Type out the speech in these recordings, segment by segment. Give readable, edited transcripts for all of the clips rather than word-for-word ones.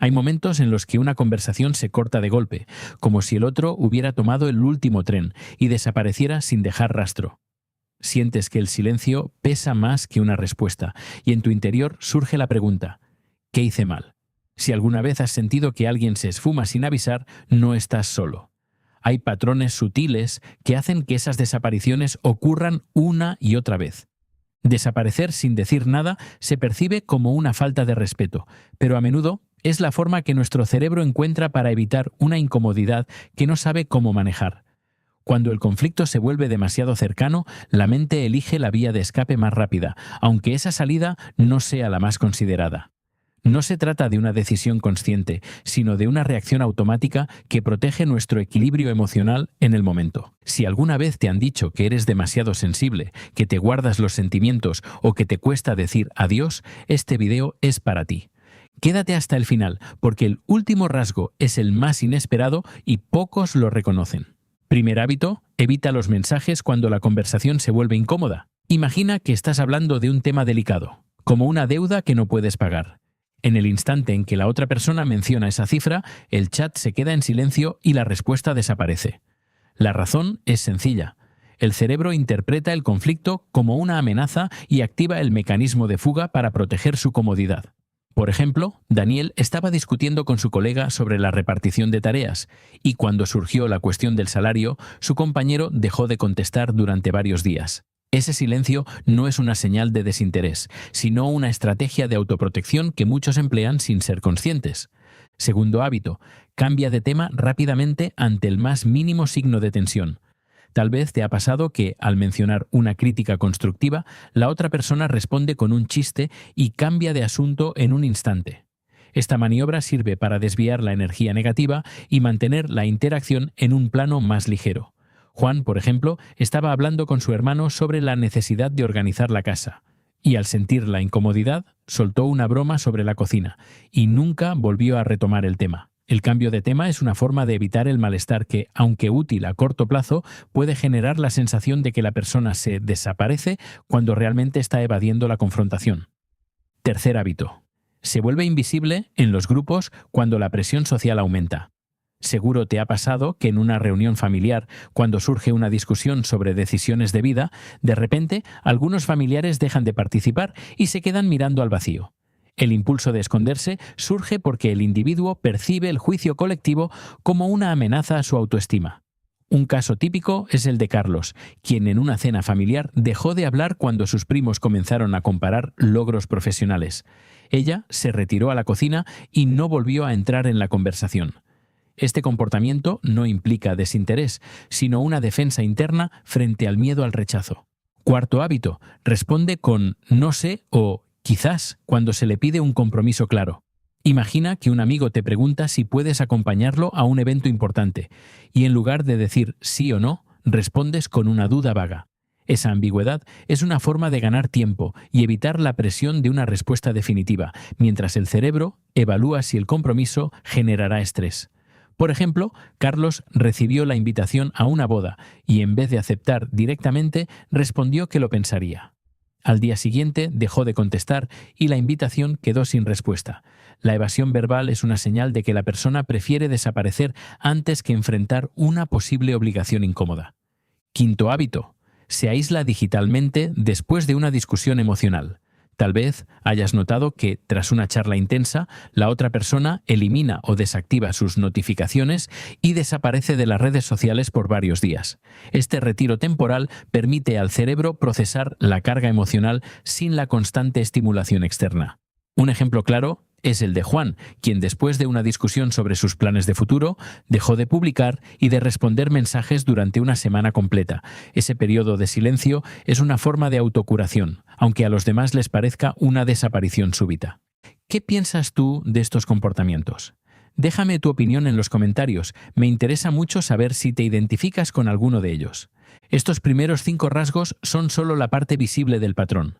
Hay momentos en los que una conversación se corta de golpe, como si el otro hubiera tomado el último tren y desapareciera sin dejar rastro. Sientes que el silencio pesa más que una respuesta y en tu interior surge la pregunta: ¿qué hice mal? Si alguna vez has sentido que alguien se esfuma sin avisar, no estás solo. Hay patrones sutiles que hacen que esas desapariciones ocurran una y otra vez. Desaparecer sin decir nada se percibe como una falta de respeto, pero a menudo es la forma que nuestro cerebro encuentra para evitar una incomodidad que no sabe cómo manejar. Cuando el conflicto se vuelve demasiado cercano, la mente elige la vía de escape más rápida, aunque esa salida no sea la más considerada. No se trata de una decisión consciente, sino de una reacción automática que protege nuestro equilibrio emocional en el momento. Si alguna vez te han dicho que eres demasiado sensible, que te guardas los sentimientos o que te cuesta decir adiós, este video es para ti. Quédate hasta el final, porque el último rasgo es el más inesperado y pocos lo reconocen. Primer hábito: evita los mensajes cuando la conversación se vuelve incómoda. Imagina que estás hablando de un tema delicado, como una deuda que no puedes pagar. En el instante en que la otra persona menciona esa cifra, el chat se queda en silencio y la respuesta desaparece. La razón es sencilla. El cerebro interpreta el conflicto como una amenaza y activa el mecanismo de fuga para proteger su comodidad. Por ejemplo, Daniel estaba discutiendo con su colega sobre la repartición de tareas, y cuando surgió la cuestión del salario, su compañero dejó de contestar durante varios días. Ese silencio no es una señal de desinterés, sino una estrategia de autoprotección que muchos emplean sin ser conscientes. Segundo hábito: cambia de tema rápidamente ante el más mínimo signo de tensión. Tal vez te ha pasado que, al mencionar una crítica constructiva, la otra persona responde con un chiste y cambia de asunto en un instante. Esta maniobra sirve para desviar la energía negativa y mantener la interacción en un plano más ligero. Juan, por ejemplo, estaba hablando con su hermano sobre la necesidad de organizar la casa, y al sentir la incomodidad, soltó una broma sobre la cocina, y nunca volvió a retomar el tema. El cambio de tema es una forma de evitar el malestar que, aunque útil a corto plazo, puede generar la sensación de que la persona se desaparece cuando realmente está evadiendo la confrontación. Tercer hábito: se vuelve invisible en los grupos cuando la presión social aumenta. Seguro te ha pasado que en una reunión familiar, cuando surge una discusión sobre decisiones de vida, de repente algunos familiares dejan de participar y se quedan mirando al vacío. El impulso de esconderse surge porque el individuo percibe el juicio colectivo como una amenaza a su autoestima. Un caso típico es el de Carlos, quien en una cena familiar dejó de hablar cuando sus primos comenzaron a comparar logros profesionales. Ella se retiró a la cocina y no volvió a entrar en la conversación. Este comportamiento no implica desinterés, sino una defensa interna frente al miedo al rechazo. Cuarto hábito: responde con no sé o quizás cuando se le pide un compromiso claro. Imagina que un amigo te pregunta si puedes acompañarlo a un evento importante, y en lugar de decir sí o no, respondes con una duda vaga. Esa ambigüedad es una forma de ganar tiempo y evitar la presión de una respuesta definitiva, mientras el cerebro evalúa si el compromiso generará estrés. Por ejemplo, Carlos recibió la invitación a una boda y en vez de aceptar directamente, respondió que lo pensaría. Al día siguiente dejó de contestar y la invitación quedó sin respuesta. La evasión verbal es una señal de que la persona prefiere desaparecer antes que enfrentar una posible obligación incómoda. Quinto hábito: se aísla digitalmente después de una discusión emocional. Tal vez hayas notado que, tras una charla intensa, la otra persona elimina o desactiva sus notificaciones y desaparece de las redes sociales por varios días. Este retiro temporal permite al cerebro procesar la carga emocional sin la constante estimulación externa. Un ejemplo claro es el de Juan, quien después de una discusión sobre sus planes de futuro, dejó de publicar y de responder mensajes durante una semana completa. Ese periodo de silencio es una forma de autocuración, aunque a los demás les parezca una desaparición súbita. ¿Qué piensas tú de estos comportamientos? Déjame tu opinión en los comentarios, me interesa mucho saber si te identificas con alguno de ellos. Estos primeros 5 rasgos son solo la parte visible del patrón.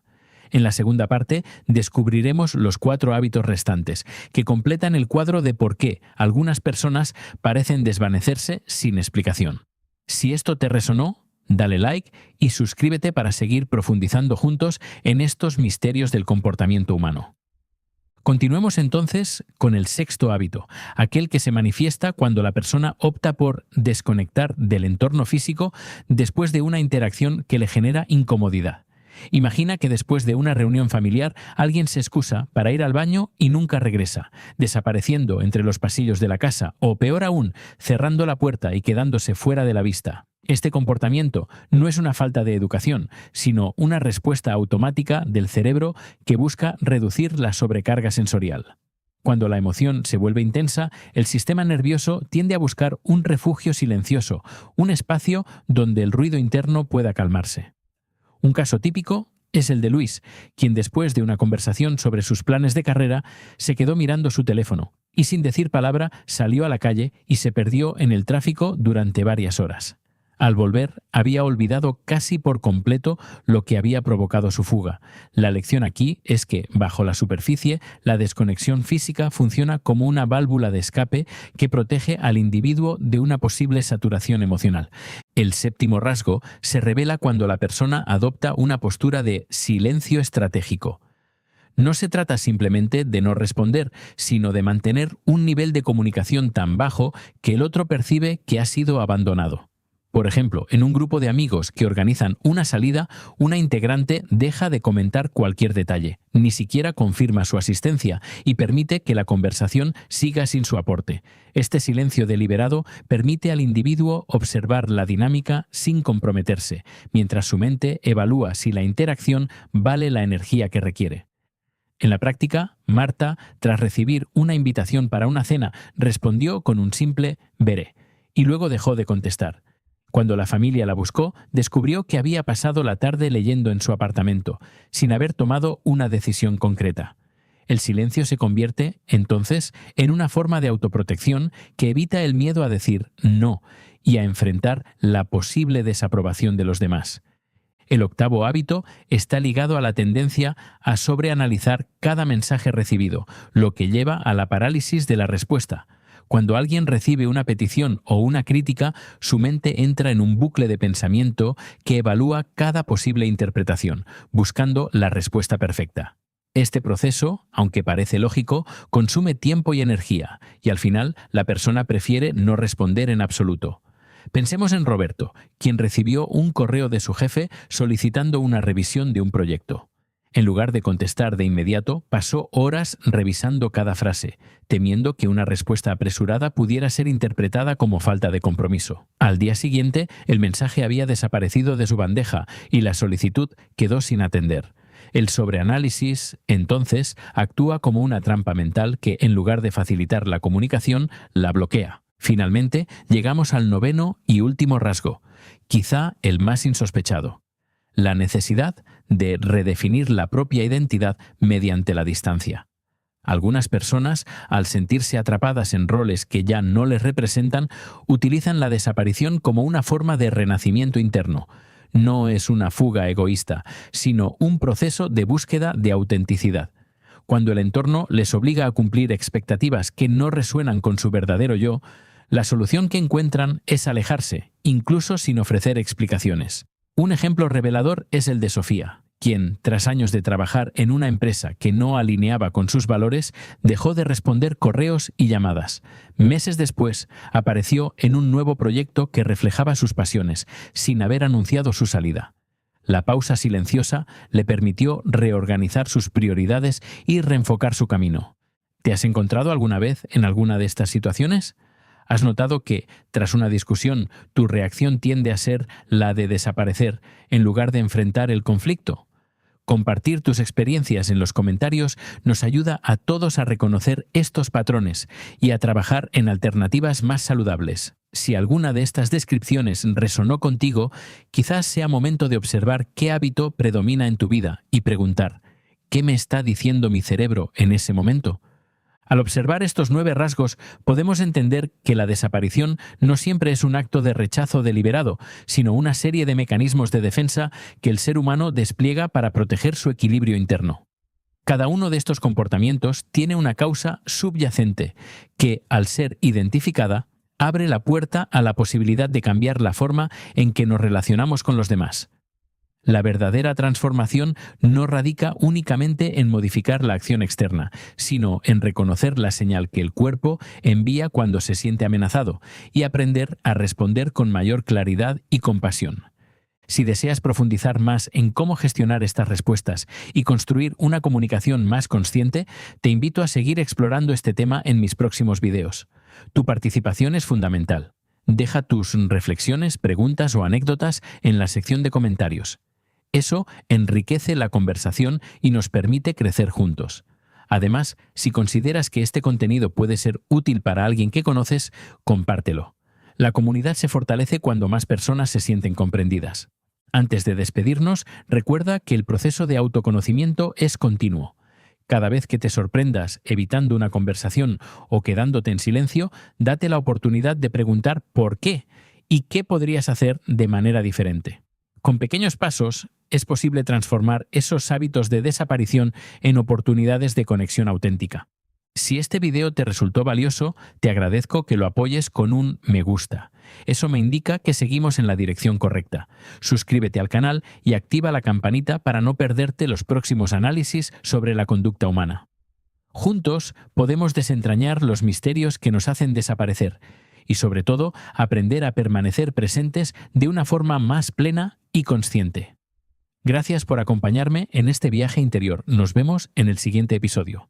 En la segunda parte descubriremos los 4 hábitos restantes, que completan el cuadro de por qué algunas personas parecen desvanecerse sin explicación. Si esto te resonó, dale like y suscríbete para seguir profundizando juntos en estos misterios del comportamiento humano. Continuemos entonces con el sexto hábito, aquel que se manifiesta cuando la persona opta por desconectar del entorno físico después de una interacción que le genera incomodidad. Imagina que después de una reunión familiar alguien se excusa para ir al baño y nunca regresa, desapareciendo entre los pasillos de la casa o, peor aún, cerrando la puerta y quedándose fuera de la vista. Este comportamiento no es una falta de educación, sino una respuesta automática del cerebro que busca reducir la sobrecarga sensorial. Cuando la emoción se vuelve intensa, el sistema nervioso tiende a buscar un refugio silencioso, un espacio donde el ruido interno pueda calmarse. Un caso típico es el de Luis, quien después de una conversación sobre sus planes de carrera se quedó mirando su teléfono y sin decir palabra salió a la calle y se perdió en el tráfico durante varias horas. Al volver, había olvidado casi por completo lo que había provocado su fuga. La lección aquí es que, bajo la superficie, la desconexión física funciona como una válvula de escape que protege al individuo de una posible saturación emocional. El séptimo rasgo se revela cuando la persona adopta una postura de silencio estratégico. No se trata simplemente de no responder, sino de mantener un nivel de comunicación tan bajo que el otro percibe que ha sido abandonado. Por ejemplo, en un grupo de amigos que organizan una salida, una integrante deja de comentar cualquier detalle, ni siquiera confirma su asistencia y permite que la conversación siga sin su aporte. Este silencio deliberado permite al individuo observar la dinámica sin comprometerse, mientras su mente evalúa si la interacción vale la energía que requiere. En la práctica, Marta, tras recibir una invitación para una cena, respondió con un simple «veré» y luego dejó de contestar. Cuando la familia la buscó, descubrió que había pasado la tarde leyendo en su apartamento, sin haber tomado una decisión concreta. El silencio se convierte, entonces, en una forma de autoprotección que evita el miedo a decir no y a enfrentar la posible desaprobación de los demás. El octavo hábito está ligado a la tendencia a sobreanalizar cada mensaje recibido, lo que lleva a la parálisis de la respuesta. Cuando alguien recibe una petición o una crítica, su mente entra en un bucle de pensamiento que evalúa cada posible interpretación, buscando la respuesta perfecta. Este proceso, aunque parece lógico, consume tiempo y energía, y al final la persona prefiere no responder en absoluto. Pensemos en Roberto, quien recibió un correo de su jefe solicitando una revisión de un proyecto. En lugar de contestar de inmediato, pasó horas revisando cada frase, temiendo que una respuesta apresurada pudiera ser interpretada como falta de compromiso. Al día siguiente, el mensaje había desaparecido de su bandeja y la solicitud quedó sin atender. El sobreanálisis, entonces, actúa como una trampa mental que, en lugar de facilitar la comunicación, la bloquea. Finalmente, llegamos al noveno y último rasgo, quizá el más insospechado: la necesidad de redefinir la propia identidad mediante la distancia. Algunas personas, al sentirse atrapadas en roles que ya no les representan, utilizan la desaparición como una forma de renacimiento interno. No es una fuga egoísta, sino un proceso de búsqueda de autenticidad. Cuando el entorno les obliga a cumplir expectativas que no resuenan con su verdadero yo, la solución que encuentran es alejarse, incluso sin ofrecer explicaciones. Un ejemplo revelador es el de Sofía, quien, tras años de trabajar en una empresa que no alineaba con sus valores, dejó de responder correos y llamadas. Meses después, apareció en un nuevo proyecto que reflejaba sus pasiones, sin haber anunciado su salida. La pausa silenciosa le permitió reorganizar sus prioridades y reenfocar su camino. ¿Te has encontrado alguna vez en alguna de estas situaciones? ¿Has notado que, tras una discusión, tu reacción tiende a ser la de desaparecer en lugar de enfrentar el conflicto? Compartir tus experiencias en los comentarios nos ayuda a todos a reconocer estos patrones y a trabajar en alternativas más saludables. Si alguna de estas descripciones resonó contigo, quizás sea momento de observar qué hábito predomina en tu vida y preguntar: ¿qué me está diciendo mi cerebro en ese momento? Al observar estos 9 rasgos, podemos entender que la desaparición no siempre es un acto de rechazo deliberado, sino una serie de mecanismos de defensa que el ser humano despliega para proteger su equilibrio interno. Cada uno de estos comportamientos tiene una causa subyacente que, al ser identificada, abre la puerta a la posibilidad de cambiar la forma en que nos relacionamos con los demás. La verdadera transformación no radica únicamente en modificar la acción externa, sino en reconocer la señal que el cuerpo envía cuando se siente amenazado y aprender a responder con mayor claridad y compasión. Si deseas profundizar más en cómo gestionar estas respuestas y construir una comunicación más consciente, te invito a seguir explorando este tema en mis próximos videos. Tu participación es fundamental. Deja tus reflexiones, preguntas o anécdotas en la sección de comentarios. Eso enriquece la conversación y nos permite crecer juntos. Además, si consideras que este contenido puede ser útil para alguien que conoces, compártelo. La comunidad se fortalece cuando más personas se sienten comprendidas. Antes de despedirnos, recuerda que el proceso de autoconocimiento es continuo. Cada vez que te sorprendas evitando una conversación o quedándote en silencio, date la oportunidad de preguntar por qué y qué podrías hacer de manera diferente. Con pequeños pasos, es posible transformar esos hábitos de desaparición en oportunidades de conexión auténtica. Si este video te resultó valioso, te agradezco que lo apoyes con un me gusta. Eso me indica que seguimos en la dirección correcta. Suscríbete al canal y activa la campanita para no perderte los próximos análisis sobre la conducta humana. Juntos podemos desentrañar los misterios que nos hacen desaparecer y, sobre todo, aprender a permanecer presentes de una forma más plena y consciente. Gracias por acompañarme en este viaje interior. Nos vemos en el siguiente episodio.